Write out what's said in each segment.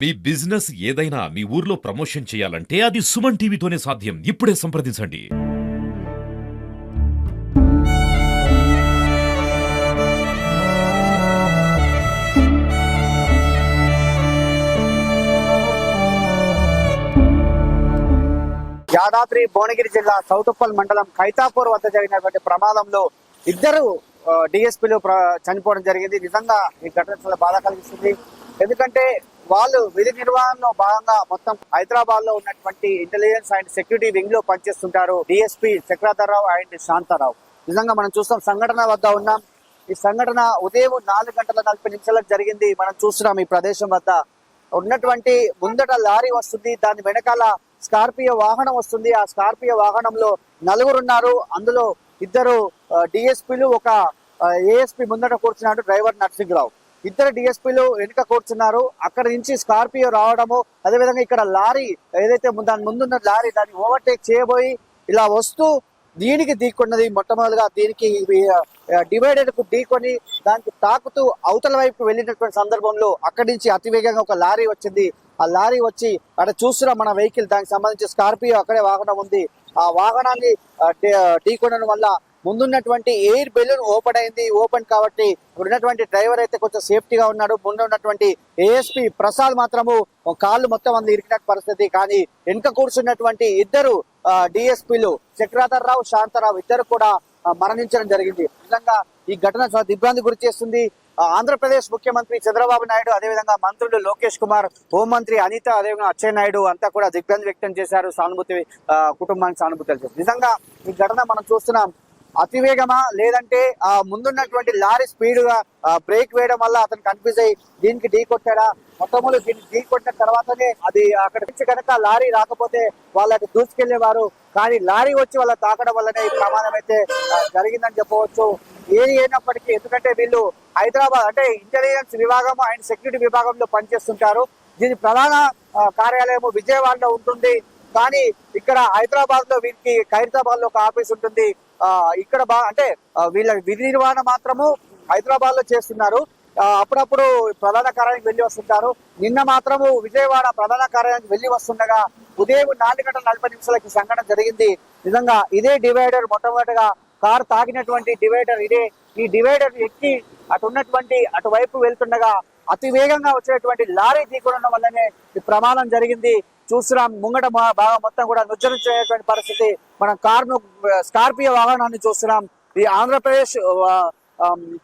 మీ business ఏదైనా మీ ఊర్లో promotion చేయాలంటే అది సుమన్ టీవీతోనే సాధ్యం. ఇప్పుడే సంప్రదించండి. యాదాద్రి భువనగిరి జిల్లా సౌటుప్పల్ మండలం ఖైతాపూర్ వద్ద జరిగినటువంటి ప్రమాదంలో ఇద్దరు డిఎస్పీలు చనిపోవడం జరిగింది. నిజంగా ఈ ఘటన చాలా బాధ కలిగిస్తుంది. ఎందుకంటే వాళ్ళు విధి నిర్వహణలో భాగంగా మొత్తం హైదరాబాద్ లో ఉన్నటువంటి ఇంటెలిజెన్స్ అండ్ సెక్యూరిటీ వింగ్ లో పనిచేస్తుంటారు డిఎస్పీ చక్రధర్రావు అండ్ శాంతారావు. నిజంగా మనం చూస్తాం, సంఘటన వద్ద ఉన్నాం. ఈ సంఘటన ఉదయం 4:40 జరిగింది. మనం చూస్తున్నాం ఈ ప్రదేశం వద్ద ఉన్నటువంటి ముందట లారీ వస్తుంది, దాని వెనకాల స్కార్పియో వాహనం వస్తుంది. ఆ స్కార్పియో వాహనంలో నలుగురున్నారు. అందులో ఇద్దరు డిఎస్పీలు, ఒక ఏఎస్పీ ముందట కూర్చున్నాడు డ్రైవర్ నర్సింగ్రావు. ఇద్దరు డిఎస్పీలు వెనుక కూర్చున్నారు. అక్కడ నుంచి స్కార్పియో రావడము, అదేవిధంగా ఇక్కడ లారీ ఏదైతే దాని ముందున్న లారీ దాన్ని ఓవర్టేక్ చేయబోయి ఇలా వస్తూ దీనికి ఢీకొన్నది. మొట్టమొదటిగా దీనికి డివైడర్ కు ఢీకొని దానికి తాకుతూ అవతల వైపు వెళ్ళినటువంటి సందర్భంలో అక్కడి నుంచి అతివేగంగా ఒక లారీ వచ్చింది. ఆ లారీ వచ్చి అక్కడ చూస్తున్నాం మన వెహికల్, దానికి సంబంధించి స్కార్పియో అక్కడే వాహనం ఉంది. ఆ వాహనాన్ని ఢీకొనడం వల్ల ముందున్నటువంటి ఎయిర్ బెలూన్ ఓపెన్ అయింది. ఓపెన్ కాబట్టి ఉన్నటువంటి డ్రైవర్ అయితే కొంచెం సేఫ్టీగా ఉన్నాడు. ముందు ఉన్నటువంటి ఏఎస్పీ ప్రసాద్ మాత్రము కాళ్ళు మొత్తం అంది ఇరికినట్టు పరిస్థితి. కానీ వెనుక కూర్చున్నటువంటి ఇద్దరు డిఎస్పీలు చక్రధర్రావు, శాంతారావు ఇద్దరు కూడా మరణించడం జరిగింది. నిజంగా ఈ ఘటన చాలా దిగ్భ్రాంతి గురి చేస్తుంది. ఆంధ్రప్రదేశ్ ముఖ్యమంత్రి చంద్రబాబు నాయుడు, అదేవిధంగా మంత్రులు లోకేష్ కుమార్, హోంమంత్రి అనిత, అదేవిధంగా అచ్చెన్నాయుడు నాయుడు అంతా కూడా దిగ్భ్రాంతి వ్యక్తం చేశారు. సానుభూతి కుటుంబానికి సానుభూతి తెలిపారు. నిజంగా ఈ ఘటన మనం చూస్తున్నాం. అతివేగమా లేదంటే ఆ ముందున్నటువంటి లారీ స్పీడ్ గా బ్రేక్ వేయడం వల్ల అతను కన్ఫ్యూజ్ అయ్యి దీనికి ఢీ కొట్టాడా? మొట్టమొదటి దీన్ని ఢీ కొట్టిన తర్వాతనే అది అక్కడ నుంచి కనుక లారీ రాకపోతే వాళ్ళకి దూసుకెళ్లేవారు. కానీ లారీ వచ్చి వాళ్ళ తాకడం వల్లనే ఈ ప్రమాదం అయితే జరిగిందని చెప్పవచ్చు. ఏది అయినప్పటికీ, ఎందుకంటే వీళ్ళు హైదరాబాద్ అంటే ఇంటెలిజెన్స్ విభాగం అండ్ సెక్యూరిటీ విభాగంలో పనిచేస్తుంటారు. దీని ప్రధాన కార్యాలయం విజయవాడలో ఉంటుంది. కానీ ఇక్కడ హైదరాబాద్ లో వీరికి ఖైరతాబాద్ లో ఒక ఆఫీస్ ఉంటుంది. ఇక్కడ అంటే వీళ్ళ విధి నిర్వహణ మాత్రము హైదరాబాద్ లో చేస్తున్నారు. అప్పుడప్పుడు ప్రధాన కార్యాలయానికి వెళ్లి వస్తుంటారు. నిన్న మాత్రము విజయవాడ ప్రధాన కార్యాలయానికి వెళ్లి వస్తుండగా ఉదయం 4:40 సంఘటన జరిగింది. నిజంగా ఇదే డివైడర్, మొట్టమొదటిగా కారు తాకినటువంటి డివైడర్ ఇదే. ఈ డివైడర్ ఎక్కి అటువైపు వెళ్తుండగా అతి వేగంగా వచ్చేటువంటి లారీ ఢీకొనడం వల్లనే ఈ ప్రమాదం జరిగింది. చూస్తున్నాం, ముంగట బాగా మొత్తం కూడా నుజ్జరించేటువంటి పరిస్థితి. మనం స్కార్పియో వాహనాన్ని చూస్తున్నాం. ఈ ఆంధ్రప్రదేశ్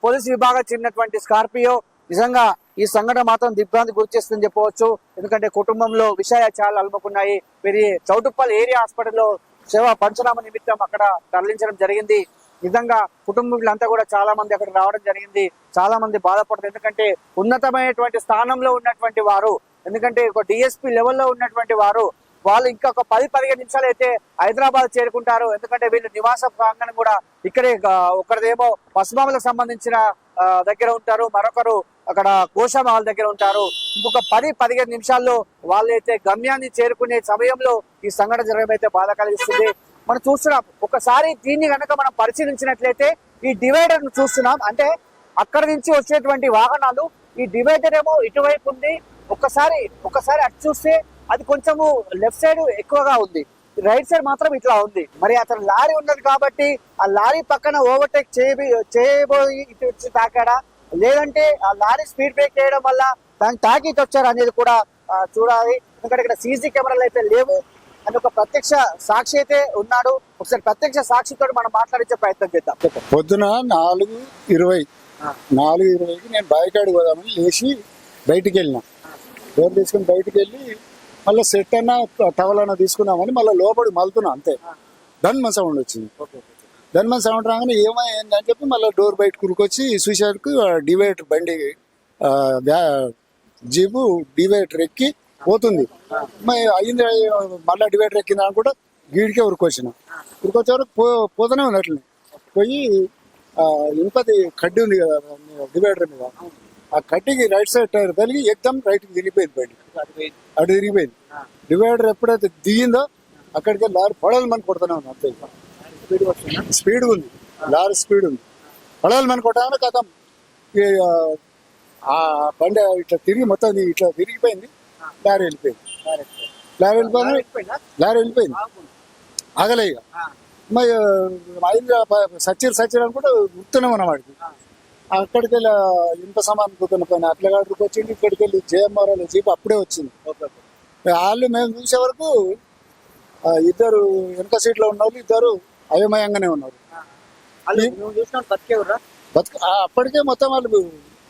పోలీసు విభాగం చెందినటువంటి స్కార్పియో. నిజంగా ఈ సంఘటన మాత్రం దిగ్భ్రాంతి గురి చేస్తుందని చెప్పవచ్చు. ఎందుకంటే కుటుంబంలో విషయాలు చాలా అలుముకున్నాయి. వీరి చౌటుప్పల్ ఏరియా హాస్పిటల్లో సేవ పంచనామా నిమిత్తం అక్కడ తరలించడం జరిగింది. నిజంగా కుటుంబీకులంతా కూడా చాలా మంది అక్కడ రావడం జరిగింది. చాలా మంది బాధపడుతుంది. ఎందుకంటే ఉన్నతమైనటువంటి స్థానంలో ఉన్నటువంటి వారు, ఎందుకంటే ఒక డిఎస్పీ లెవెల్లో ఉన్నటువంటి వారు, వాళ్ళు ఇంకా ఒక 10-15 నిమిషాలు అయితే హైదరాబాద్ చేరుకుంటారు. ఎందుకంటే వీళ్ళు నివాస ప్రాంగణం కూడా ఇక్కడే. ఒకరిదేమో పశ్చిమాలకు సంబంధించిన దగ్గర ఉంటారు, మరొకరు అక్కడ కోశామహల్ దగ్గర ఉంటారు. ఇంకొక 10-15 నిమిషాల్లో వాళ్ళైతే గమ్యాన్ని చేరుకునే సమయంలో ఈ సంఘటన జరగడం అయితే బాధ కలిగిస్తుంది. మనం చూస్తున్నాం, ఒకసారి దీన్ని కనుక మనం పరిశీలించినట్లయితే ఈ డివైడర్ ను చూస్తున్నాం. అంటే అక్కడి నుంచి వచ్చేటువంటి వాహనాలు, ఈ డివైడర్ ఏమో ఇటువైపు ఉంది. ఒకసారి అటు చూస్తే అది కొంచెము లెఫ్ట్ సైడ్ ఎక్కువగా ఉంది, రైట్ సైడ్ మాత్రం ఇట్లా ఉంది. మరి అతను లారీ ఉన్నది కాబట్టి ఆ లారీ పక్కన ఓవర్టేక్ చేయబోయి ఇటు వచ్చి తాకాడా, లేదంటే ఆ లారీ స్పీడ్ బ్రేక్ చేయడం వల్ల దాన్ని తాకి ఇటు వచ్చారు అనేది కూడా చూడాలి. ఎందుకంటే ఇక్కడ సీసీ కెమెరాలు అయితే లేవు అని ఒక ప్రత్యక్ష సాక్షి అయితే ఉన్నాడు. ఒకసారి ప్రత్యక్ష సాక్షితో మనం మాట్లాడించే ప్రయత్నం చేద్దాం. పొద్దున 4:20కి నేను బాయికాడికి పోదామని లేచి బయటికి వెళ్ళినా. డోర్ తీసుకుని బయటికి వెళ్ళి మళ్ళీ సెట్ అన్నా టవల్ అన్నా తీసుకున్నామని మళ్ళీ లోపలికి మలుతున్నా. అంతే ధన్మన్ సౌండ్ వచ్చింది. ధన్మన్ సౌండ్ రాగానే ఏమైంది అని చెప్పి మళ్ళీ డోర్ బయట కురుకొచ్చి చూసేసరికి డివైడర్ బండి జీపు డివైడర్ ఎక్కి పోతుంది. అయింది, మళ్ళీ డివైడర్ ఎక్కింది అని కూడా గీడికే ఉరికొచ్చారు. పోతూనే ఉన్నట్లు పోయి ఇంపది కడ్డీ ఉంది కదా డివైడర్ మీద, ఆ కడ్డీకి రైట్ సైడ్ టైర్ తగిలి ఎగ్దమ్ రైట్కి తిరిగిపోయింది. బండి అటు తిరిగిపోయింది. డివైడర్ ఎప్పుడైతే దిగిందో అక్కడికి లారీ పొడవలు మన కొడుతూనే ఉంది. అంతే స్పీడ్ ఉంది, లారీ స్పీడ్ ఉంది. పొడవలు మన కొట్టాలని కథం ఆ బండి ఇట్లా తిరిగి మొత్తం ఇట్లా తిరిగిపోయింది. లారీ వెళ్ళిపోయింది. లారీ వెళ్ళిపోయింది. లారీ వెళ్ళిపోయింది. ఆగలే ఇక. మరి అయింది సచ్చిరు అనుకుంటే గుర్తునే ఉన్నాం వాడికి. అక్కడికి వెళ్ళి ఇనుప సామాన్ దుకాణం పైన అట్లగాడికి వచ్చింది. ఇక్కడికి వెళ్ళి జేఎంఆర్ఎల్ జీప్ అప్పుడే వచ్చింది. వాళ్ళు మేము చూసే వరకు ఇద్దరు వెనక సీట్లో ఉన్న వాళ్ళు ఇద్దరు అయోమయంగానే ఉన్నారు. అప్పటికే మొత్తం వాళ్ళు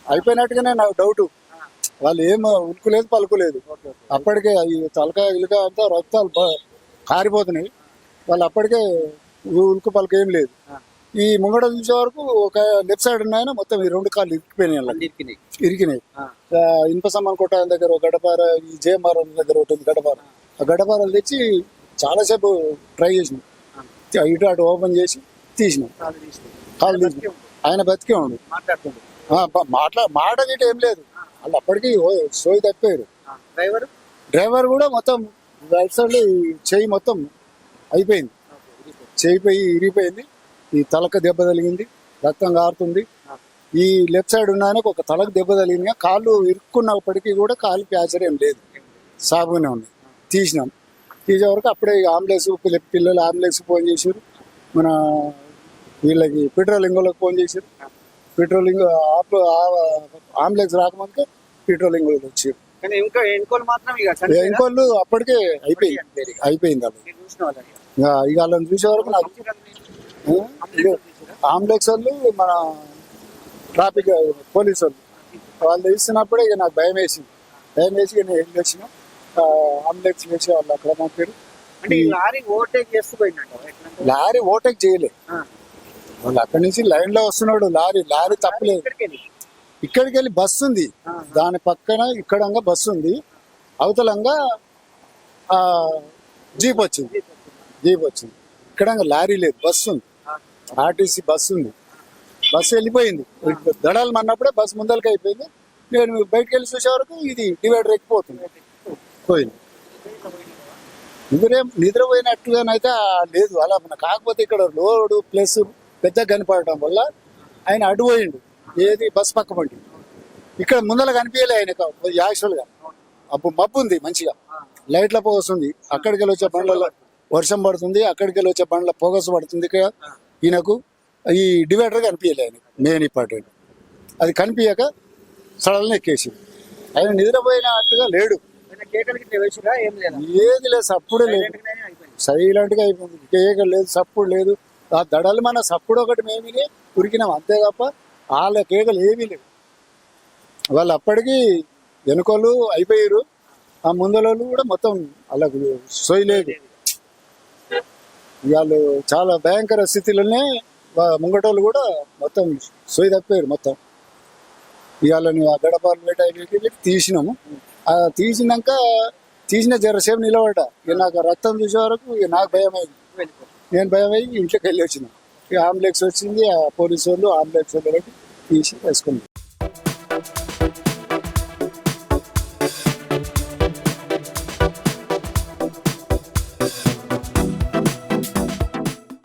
అయిపోయినట్టుగానే నాకు డౌట్. వాళ్ళు ఏం ఉలుకులేదు పలుకులేదు. అప్పటికే ఈ తలకాయ ఇలుక అంతా రక్తాలు కారిపోతున్నాయి. వాళ్ళు అప్పటికే ఉలుకు పలుకు ఏం లేదు. ఈ ముంగడ చూసే వరకు ఒక లెఫ్ట్ సైడ్ ఉన్నాయన మొత్తం ఈ రెండు కాళ్ళు ఇరికినాయి. ఇనుప సామాన్ కొట్టాయన దగ్గర ఒక గడపార, ఈ జేఎంఆర్ దగ్గర ఒకటి ఉంది గడపార. ఆ గడపారలు తెచ్చి చాలాసేపు ట్రై చేసినాం. ఇటు అటు ఓపెన్ చేసి తీసినాం. కాళ్ళు తీసినాం. ఆయన బతికే ఉండు. మాట గిట్ట ఏం లేదు. వాళ్ళు అప్పటికి సోయి తప్పారు. డ్రైవర్ కూడా మొత్తం రైట్ సైడ్ చెయ్యి మొత్తం అయిపోయింది. చేయిపోయి ఇరిగిపోయింది. ఈ తలకు దెబ్బ తగిలింది. రక్తం కారుతుంది. ఈ లెఫ్ట్ సైడ్ ఉన్నాయని ఒక తలకు దెబ్బ తగిలింది. కాళ్ళు ఇరుక్కున్నప్పటికీ కూడా కాలు ప్యాచర్ ఏం లేదు. సాగుగానే ఉంది. తీసినాం. తీసే వరకు అప్పుడే అంబులెన్స్ పిల్లలు అంబులెన్స్ ఫోన్ చేసారు. మన వీళ్ళకి పెట్రోలింగ్ వాళ్ళకి ఫోన్ చేసారు. పెట్రోలింగ్ అంబులెన్స్ రాకముందుకే పెట్రోలింగ్ వాళ్ళు వచ్చారు. ఇంకోళ్ళు అప్పటికే అయిపోయింది. ఇక వాళ్ళని చూసే వరకు నాకు అంబులెన్స్ వాళ్ళు మన ట్రాఫిక్ పోలీసు వాళ్ళు ఇస్తున్నప్పుడే ఇక నాకు భయం వేసి నేను వెళ్ళి వచ్చిన అంబులెన్స్ వేసి వాళ్ళు అక్కడ పంపారు. లారీ ఓవర్టేక్ చేయలే. వాళ్ళు అక్కడి నుంచి లైన్ లో వస్తున్నాడు. లారీ తప్పలేదు. ఇక్కడికి వెళ్ళి బస్సు ఉంది. దాని పక్కన ఇక్కడంగా బస్సు ఉంది. అవతలంగా జీప్ వచ్చింది. ఇక్కడ లారీ లేదు, బస్సు ఉంది. ఆర్టీసీ బస్సు ఉంది. బస్సు వెళ్ళిపోయింది. దడాలు అన్నప్పుడే బస్సు ముందలకి అయిపోయింది. నేను బయటకు వెళ్ళి చూసే వరకు ఇది డివైడర్ ఎక్కిపోతుంది. పోయింది. నిద్రపోయినట్టుగానైతే లేదు అలా. కాకపోతే ఇక్కడ లోడు ప్లస్ పెద్దగా కనపడటం వల్ల ఆయన అడ్డుపోయిండు. ఏది బస్సు పక్క పండి ఇక్కడ ముందర కనిపించలే ఆయన యాక్చువల్గా. అప్పుడు మబ్బు ఉంది మంచిగా, లైట్ల పొగ వస్తుంది. అక్కడికి వెళ్ళి వచ్చే బండ్లలో వర్షం పడుతుంది. అక్కడికి వెళ్ళి వచ్చే బండ్ల పొగసు పడుతుంది. ఇక్కడ ఈయనకు ఈ డివైడర్ కనిపించలే ఆయన మెయిన్ ఇంపార్టెంట్. అది కనిపించక సడన్గా ఎక్కేసి ఆయన నిద్రపోయినట్టుగా లేడు. ఏది లేదు, సప్పుడు లేదు. సైలెంట్ గా అయిపోయింది. కేకలు లేదు, సప్పుడు లేదు. ఆ దడలు మన సప్పుడు ఒకటి మేమిని ఉరికినాం అంతే తప్ప వాళ్ళ కేకలు ఏమీ లేవు. వాళ్ళు అప్పటికి వెనుకోళ్ళు అయిపోయారు. ఆ ముందలోళ్ళు కూడా మొత్తం వాళ్ళకు సోయలేదు. వాళ్ళు చాలా భయంకర స్థితిలోనే ముంగటోళ్ళు కూడా మొత్తం సోయి తప్పారు మొత్తం. ఇవాళని ఆ గడపాలు పెట్టి తీసినాము. ఆ తీసిన జరసేపు నిలబడ్డా. ఇక నాకు రక్తం చూసే వరకు ఇక నాకు భయం అయింది. నేను భయం అయ్యి ఇంట్లోకి వెళ్ళి వచ్చిన. ఇక అంబులెన్స్ వచ్చింది. ఆ పోలీసు వాళ్ళు అంబులెన్స్ వాళ్ళు తీసి వేసుకున్నాం.